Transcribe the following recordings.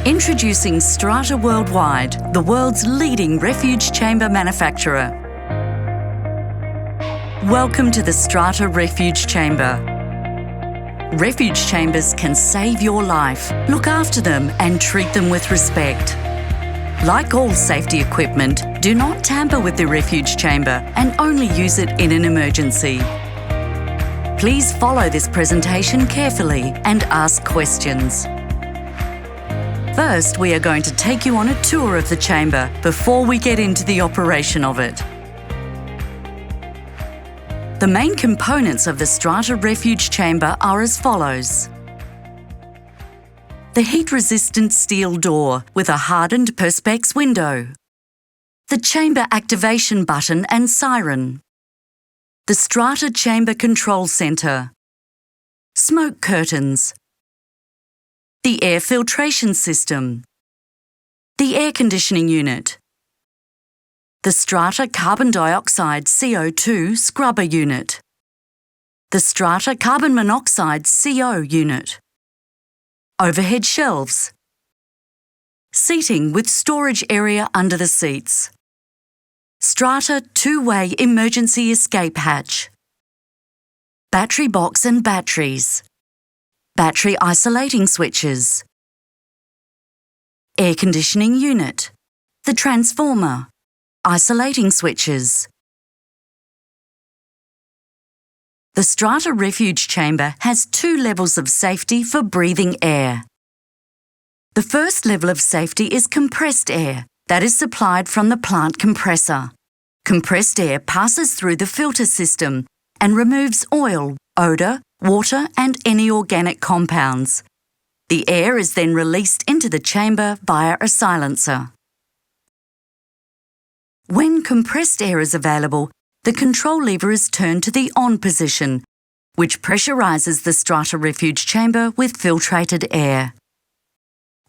Introducing Strata Worldwide, the world's leading refuge chamber manufacturer. Welcome to the Strata Refuge Chamber. Refuge chambers can save your life. Look after them and treat them with respect. Like all safety equipment, do not tamper with the refuge chamber and only use it in an emergency. Please follow this presentation carefully and ask questions. First, we are going to take you on a tour of the chamber before we get into the operation of it. The main components of the Strata Refuge Chamber are as follows. The heat-resistant steel door with a hardened perspex window. The chamber activation button and siren. The Strata Chamber Control Centre. Smoke curtains. The air filtration system. The air conditioning unit. The Strata carbon dioxide CO2 scrubber unit. The Strata carbon monoxide CO unit. Overhead shelves. Seating with storage area under the seats. Strata two-way emergency escape hatch. Battery box and batteries. Battery isolating switches. Air conditioning unit. The transformer. Isolating switches. The Strata Refuge Chamber has two levels of safety for breathing air. The first level of safety is compressed air that is supplied from the plant compressor. Compressed air passes through the filter system and removes oil, odour, water and any organic compounds. The air is then released into the chamber via a silencer. When compressed air is available, the control lever is turned to the on position, which pressurises the Strata Refuge Chamber with filtrated air.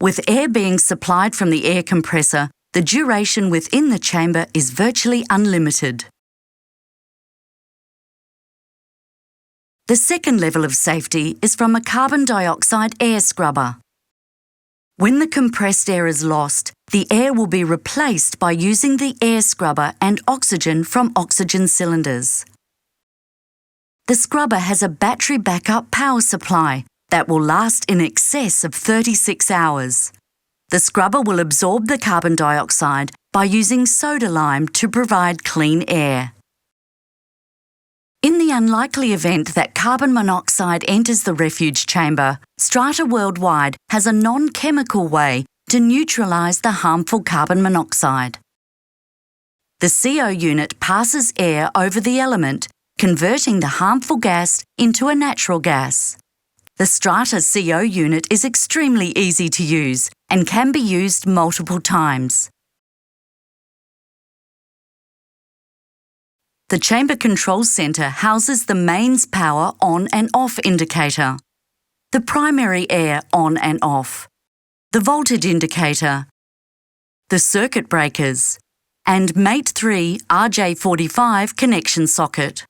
With air being supplied from the air compressor, the duration within the chamber is virtually unlimited. The second level of safety is from a carbon dioxide air scrubber. When the compressed air is lost, the air will be replaced by using the air scrubber and oxygen from oxygen cylinders. The scrubber has a battery backup power supply that will last in excess of 36 hours. The scrubber will absorb the carbon dioxide by using soda lime to provide clean air. In the unlikely event that carbon monoxide enters the refuge chamber, Strata Worldwide has a non-chemical way to neutralise the harmful carbon monoxide. The CO unit passes air over the element, converting the harmful gas into a natural gas. The Strata CO unit is extremely easy to use and can be used multiple times. The Chamber Control Centre houses the mains power on and off indicator, the primary air on and off, the voltage indicator, the circuit breakers, and Mate 3 RJ45 connection socket.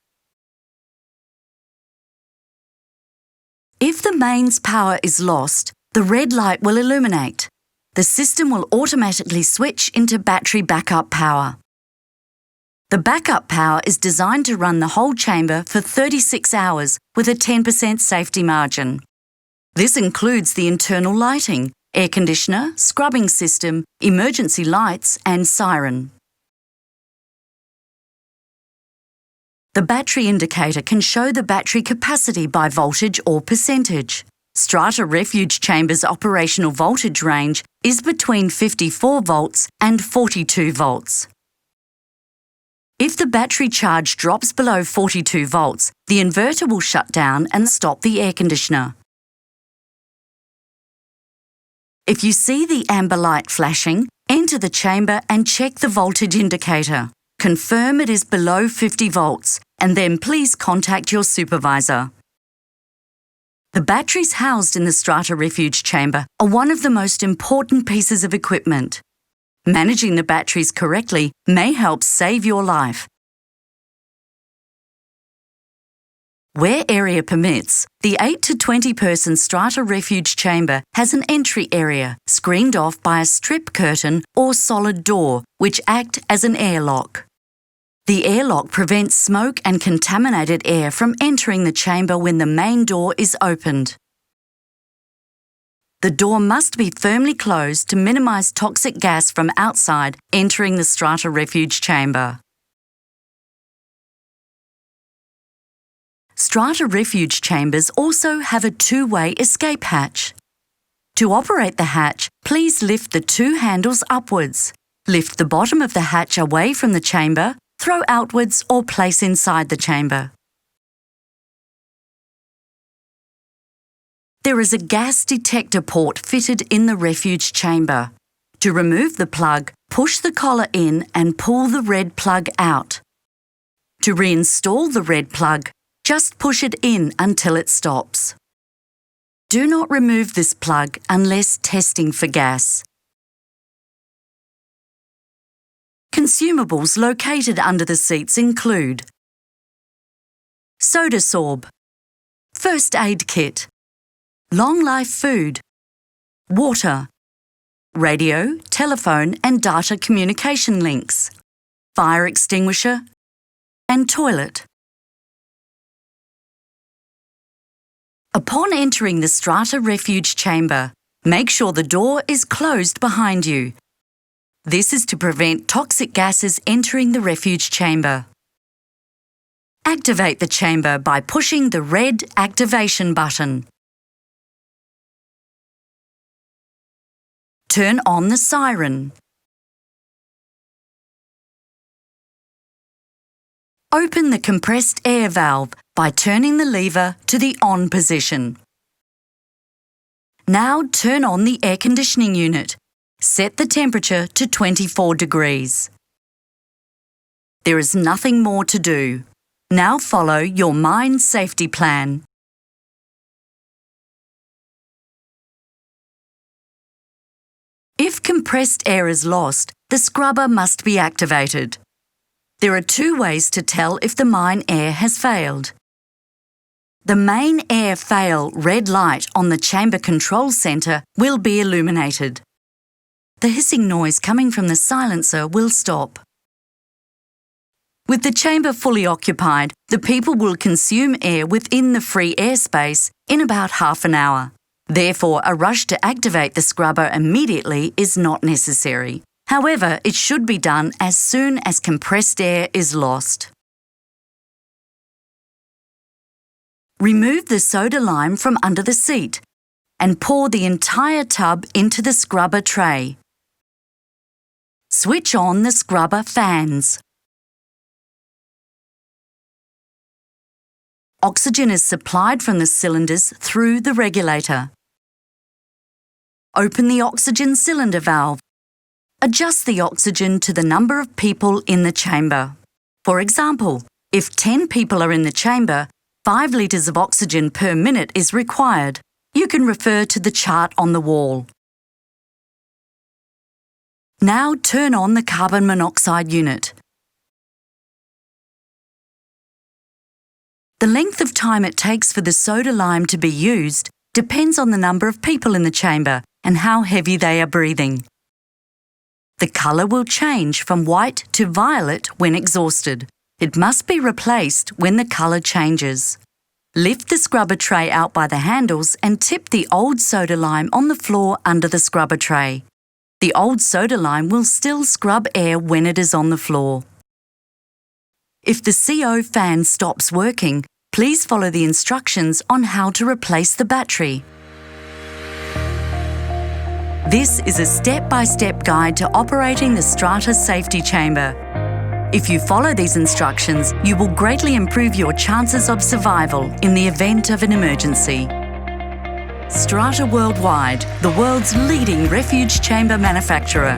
If the mains power is lost, the red light will illuminate. The system will automatically switch into battery backup power. The backup power is designed to run the whole chamber for 36 hours with a 10% safety margin. This includes the internal lighting, air conditioner, scrubbing system, emergency lights and siren. The battery indicator can show the battery capacity by voltage or percentage. Strata Refuge Chamber's operational voltage range is between 54 volts and 42 volts. If the battery charge drops below 42 volts, the inverter will shut down and stop the air conditioner. If you see the amber light flashing, enter the chamber and check the voltage indicator. Confirm it is below 50 volts and then please contact your supervisor. The batteries housed in the Strata Refuge Chamber are one of the most important pieces of equipment. Managing the batteries correctly may help save your life. Where area permits, the 8 to 20 person Strata refuge chamber has an entry area screened off by a strip curtain or solid door which act as an airlock. The airlock prevents smoke and contaminated air from entering the chamber when the main door is opened. The door must be firmly closed to minimise toxic gas from outside entering the Strata refuge chamber. Strata refuge chambers also have a two-way escape hatch. To operate the hatch, please lift the two handles upwards. Lift the bottom of the hatch away from the chamber, throw outwards or place inside the chamber. There is a gas detector port fitted in the refuge chamber. To remove the plug, push the collar in and pull the red plug out. To reinstall the red plug, just push it in until it stops. Do not remove this plug unless testing for gas. Consumables located under the seats include soda sorb, first aid kit, long life food, water, radio, telephone and data communication links, fire extinguisher, and toilet. Upon entering the Strata refuge chamber, make sure the door is closed behind you. This is to prevent toxic gases entering the refuge chamber. Activate the chamber by pushing the red activation button. Turn on the siren. Open the compressed air valve by turning the lever to the on position. Now turn on the air conditioning unit. Set the temperature to 24 degrees. There is nothing more to do. Now follow your mine safety plan. If compressed air is lost, the scrubber must be activated. There are two ways to tell if the mine air has failed. The main air fail red light on the chamber control centre will be illuminated. The hissing noise coming from the silencer will stop. With the chamber fully occupied, the people will consume air within the free airspace in about half an hour. Therefore, a rush to activate the scrubber immediately is not necessary. However, it should be done as soon as compressed air is lost. Remove the soda lime from under the seat and pour the entire tub into the scrubber tray. Switch on the scrubber fans. Oxygen is supplied from the cylinders through the regulator. Open the oxygen cylinder valve. Adjust the oxygen to the number of people in the chamber. For example, if 10 people are in the chamber, 5 litres of oxygen per minute is required. You can refer to the chart on the wall. Now turn on the carbon monoxide unit. The length of time it takes for the soda lime to be used depends on the number of people in the chamber and how heavy they are breathing. The colour will change from white to violet when exhausted. It must be replaced when the colour changes. Lift the scrubber tray out by the handles and tip the old soda lime on the floor under the scrubber tray. The old soda lime will still scrub air when it is on the floor. If the CO fan stops working, please follow the instructions on how to replace the battery. This is a step-by-step guide to operating the Strata safety chamber. If you follow these instructions, you will greatly improve your chances of survival in the event of an emergency. Strata Worldwide, the world's leading refuge chamber manufacturer.